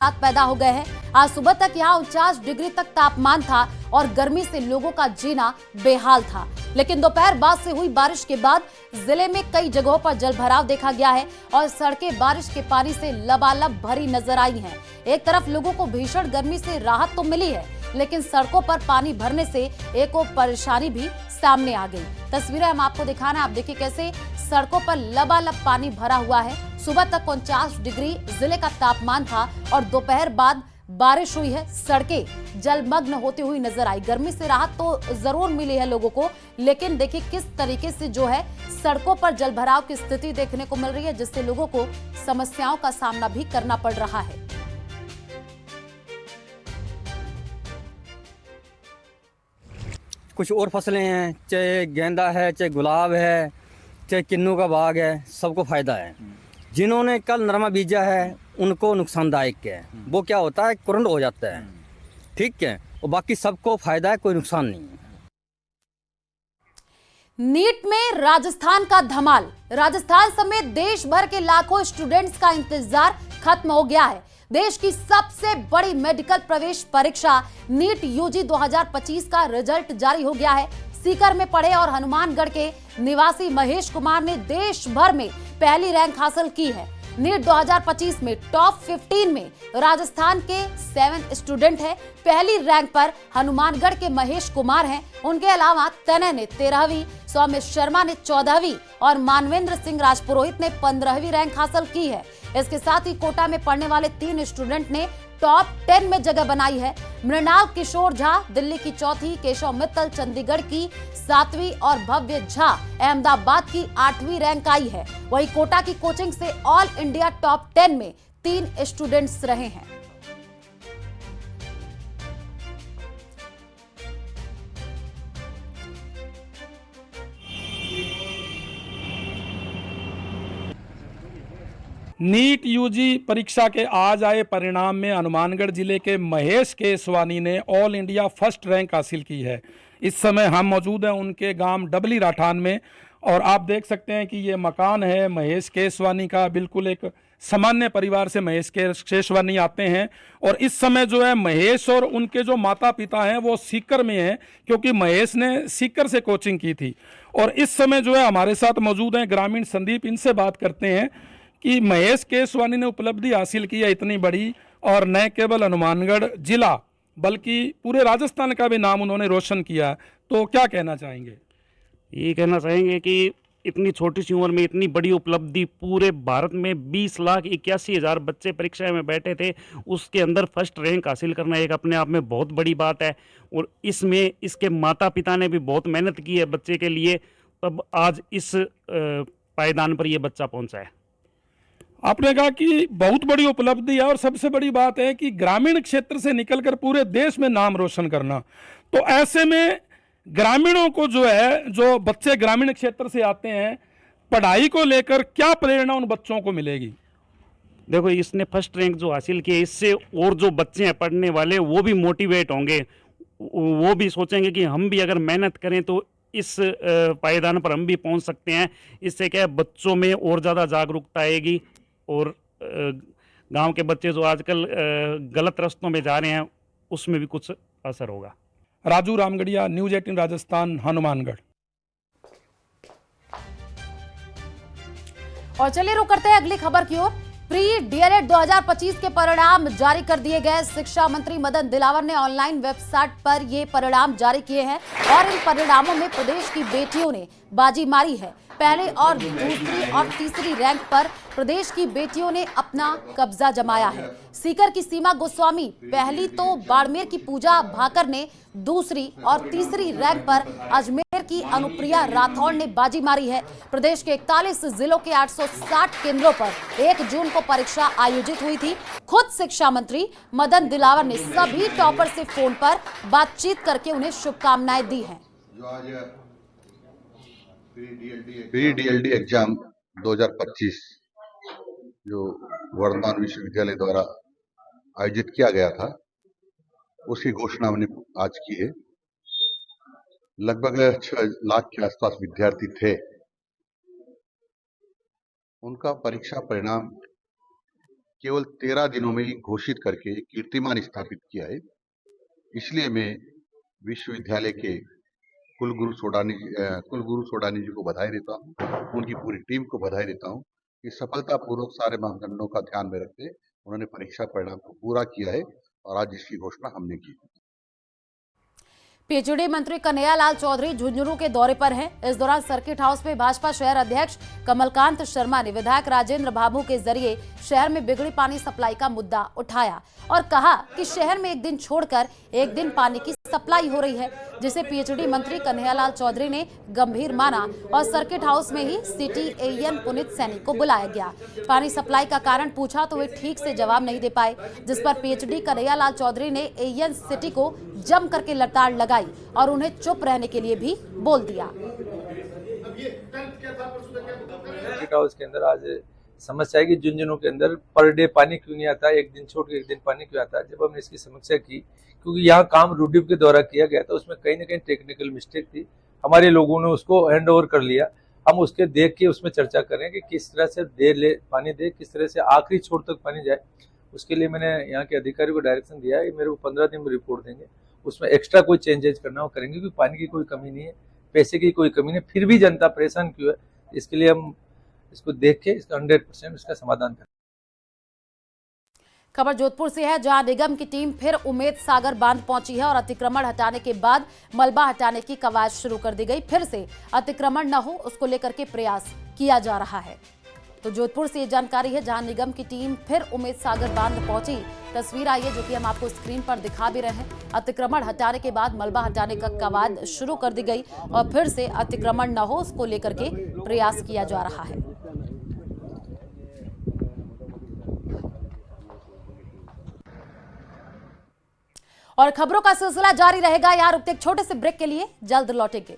पैदा हो गए हैं। आज सुबह तक यहाँ 49 डिग्री तक तापमान था और गर्मी से लोगों का जीना बेहाल था। लेकिन दोपहर बाद से हुई बारिश के बाद जिले में कई जगहों पर जलभराव देखा गया है और सड़कें बारिश के पानी से लबालब भरी नजर आई हैं। एक तरफ लोगों को भीषण गर्मी से राहत तो मिली है, लेकिन सड़कों पर पानी भरने से एक और परेशानी भी सामने आ गई। तस्वीरें हम आपको दिखाना, आप देखिए कैसे सड़कों पर लबालब पानी भरा हुआ है। सुबह तक 49 डिग्री जिले का तापमान था और दोपहर बाद बारिश हुई है। सड़कें जलमग्न होती हुई नजर आई। गर्मी से राहत तो जरूर मिली है लोगों को, लेकिन देखिए किस तरीके से जो है सड़कों पर जलभराव की स्थिति देखने को मिल रही है, जिससे लोगों को समस्याओं का सामना भी करना पड़ रहा है। कुछ और फसलें हैं, चाहे गेंदा है, चाहे गुलाब है, चाहे किन्नू का बाग है, सबको फायदा है। जिन्होंने कल नरमा बीजा है उनको नुकसानदायक है। वो क्या होता है, करंट हो जाता है, ठीक है, और बाकी सबको फायदा है, कोई नुकसान नहीं है। नीट में राजस्थान का धमाल। राजस्थान समेत देश भर के लाखों स्टूडेंट्स का इंतजार खत्म हो गया है। देश की सबसे बड़ी मेडिकल प्रवेश परीक्षा नीट यूजी 2025 का रिजल्ट जारी हो गया है। सीकर में पढ़े और हनुमानगढ़ के निवासी महेश कुमार ने देश भर में पहली रैंक हासिल की है। नीट 2025 में टॉप 15 में राजस्थान के 7 स्टूडेंट हैं। पहली रैंक पर हनुमानगढ़ के महेश कुमार हैं। उनके अलावा तनय ने 13वीं, सौम्य शर्मा ने 14वीं और मानवेंद्र सिंह राजपुरोहित ने 15वीं रैंक हासिल की है। इसके साथ ही कोटा में पढ़ने वाले 3 स्टूडेंट ने टॉप 10 में जगह बनाई है। मृणाल किशोर झा दिल्ली की 4थी, केशव मित्तल चंडीगढ़ की 7वीं और भव्य झा अहमदाबाद की 8वीं रैंक आई है। वहीं कोटा की कोचिंग से ऑल इंडिया टॉप 10 में 3 स्टूडेंट्स रहे हैं। नीट यूजी परीक्षा के आज आए परिणाम में हनुमानगढ़ जिले के महेश केसवानी ने ऑल इंडिया फर्स्ट रैंक हासिल की है। इस समय हम मौजूद हैं उनके गांव डबली राठान में और आप देख सकते हैं कि ये मकान है महेश केसवानी का। बिल्कुल एक सामान्य परिवार से महेश केसवानी आते हैं और इस समय जो है महेश और उनके जो माता पिता हैं वो सीकर में हैं, क्योंकि महेश ने सीकर से कोचिंग की थी। और इस समय जो है हमारे साथ मौजूद हैं ग्रामीण संदीप, इनसे बात करते हैं कि महेश केसवानी ने उपलब्धि हासिल की है इतनी बड़ी, और न केवल हनुमानगढ़ जिला बल्कि पूरे राजस्थान का भी नाम उन्होंने रोशन किया। तो क्या कहना चाहेंगे? ये कहना चाहेंगे कि इतनी छोटी सी उम्र में इतनी बड़ी उपलब्धि, पूरे भारत में 20,81,000 बच्चे परीक्षा में बैठे थे, उसके अंदर फर्स्ट रैंक हासिल करना एक अपने आप में बहुत बड़ी बात है। और इसमें इसके माता पिता ने भी बहुत मेहनत की है बच्चे के लिए, तब आज इस पायदान पर ये बच्चा पहुंचा है। आपने कहा कि बहुत बड़ी उपलब्धि है और सबसे बड़ी बात है कि ग्रामीण क्षेत्र से निकलकर पूरे देश में नाम रोशन करना। तो ऐसे में ग्रामीणों को जो है, जो बच्चे ग्रामीण क्षेत्र से आते हैं, पढ़ाई को लेकर क्या प्रेरणा उन बच्चों को मिलेगी? देखो, इसने फर्स्ट रैंक जो हासिल की है, इससे और जो बच्चे हैं पढ़ने वाले वो भी मोटिवेट होंगे। वो भी सोचेंगे कि हम भी अगर मेहनत करें तो इस पायदान पर हम भी पहुंच सकते हैं। इससे क्या है, बच्चों में और ज़्यादा जागरूकता आएगी और गांव के बच्चे जो आजकल गलत रास्तों में जा रहे हैं उसमें भी कुछ असर होगा। राजू रामगढ़िया, न्यूज़ 18 राजस्थान, हनुमानगढ़। और चलिए रुक करते हैं अगली खबर की ओर। प्री डीएलएड 2025 के परिणाम जारी कर दिए गए। शिक्षा मंत्री मदन दिलावर ने ऑनलाइन वेबसाइट पर ये परिणाम जारी किए हैं और इन परिणामों में प्रदेश की बेटियों ने बाजी मारी है। पहले और दूसरी और तीसरी रैंक पर प्रदेश की बेटियों ने अपना कब्जा जमाया है। सीकर की सीमा गोस्वामी पहली तो बाड़मेर की पूजा भाकर ने दूसरी और तीसरी रैंक पर अजमेर की अनुप्रिया राठौड़ ने बाजी मारी है। प्रदेश के 41 जिलों के 860 केंद्रों पर 1 जून को परीक्षा आयोजित हुई थी। खुद शिक्षा मंत्री मदन दिलावर ने सभी टॉपर से फोन पर बातचीत करके उन्हें शुभकामनाएं दी हैं। प्री डीएलडी एग्जाम 2025 जो वर्धमान विश्वविद्यालय द्वारा आयोजित किया गया था, उसकी घोषणा हमने आज की है। लगभग 6 लाख के आसपास विद्यार्थी थे। उनका परीक्षा परिणाम केवल 13 दिनों में ही घोषित करके एक कीर्तिमान स्थापित किया है। इसलिए मैं विश्वविद्यालय के कुलगुरु सोडानी जी को बधाई देता हूँ, उनकी पूरी टीम को बधाई देता हूँ कि सफलतापूर्वक सारे मापदंडों का ध्यान में रखते उन्होंने परीक्षा परिणाम को पूरा किया है और आज इसकी घोषणा हमने की। पीएचडी मंत्री कन्हैयालाल चौधरी झुंझुनू के दौरे पर हैं। इस दौरान सर्किट हाउस में भाजपा शहर अध्यक्ष कमलकांत शर्मा ने विधायक राजेंद्र बाबू के जरिए शहर में बिगड़ी पानी सप्लाई का मुद्दा उठाया और कहा कि शहर में एक दिन छोड़कर एक दिन पानी की सप्लाई हो रही है, जिसे पीएचडी मंत्री कन्हैयालाल चौधरी ने गंभीर माना और सर्किट हाउस में ही सिटी एईएन पुनीत सैनी को बुलाया गया। पानी सप्लाई का कारण पूछा तो वे ठीक से जवाब नहीं दे पाए, जिस पर पीएचडी कन्हैयालाल चौधरी ने एईएन सिटी को जम करके लताड़ लगाई और उन्हें चुप रहने के लिए भी बोल दिया। सर्किट हाउस के अंदर आज समस्या है कि झुंझुनू के अंदर पर डे पानी क्यों नहीं आता, एक दिन छोड़ के एक दिन पानी क्यों आता है। जब हमने इसकी समीक्षा की, क्योंकि यहाँ काम रूडीप के द्वारा किया गया था, उसमें कहीं ना कहीं टेक्निकल मिस्टेक थी, हमारे लोगों ने उसको हैंड ओवर कर लिया। हम उसके देख के उसमें चर्चा करें कि किस तरह से पानी दे, किस तरह से आखिरी छोर तक पानी जाए। उसके लिए मैंने यहाँ के अधिकारी को डायरेक्शन दिया है, मेरे को 15 दिन में रिपोर्ट देंगे, उसमें एक्स्ट्रा कोई चेंजेस करना वो करेंगे, क्योंकि पानी की कोई कमी नहीं है, पैसे की कोई कमी नहीं, फिर भी जनता परेशान क्यों है। इसके लिए हम इसको देख के इसका 100% इसका समाधान करें। खबर जोधपुर से है, जहां निगम की टीम फिर उम्मेद सागर बांध पहुंची है और अतिक्रमण हटाने के बाद मलबा हटाने की कवायद शुरू कर दी गई। फिर से अतिक्रमण न हो उसको लेकर के प्रयास किया जा रहा है। तो जोधपुर से ये जानकारी है, जहां निगम की टीम फिर उम्मेद सागर बांध पहुंची। तस्वीर आई है जो कि हम आपको स्क्रीन पर दिखा भी रहे हैं। अतिक्रमण हटाने के बाद मलबा हटाने का कवायद शुरू कर दी गई और फिर से अतिक्रमण न हो उसको लेकर के प्रयास किया जा रहा है। और खबरों का सिलसिला जारी रहेगा। यहाँ रुकते एक छोटे से ब्रेक के लिए, जल्द लौटेंगे।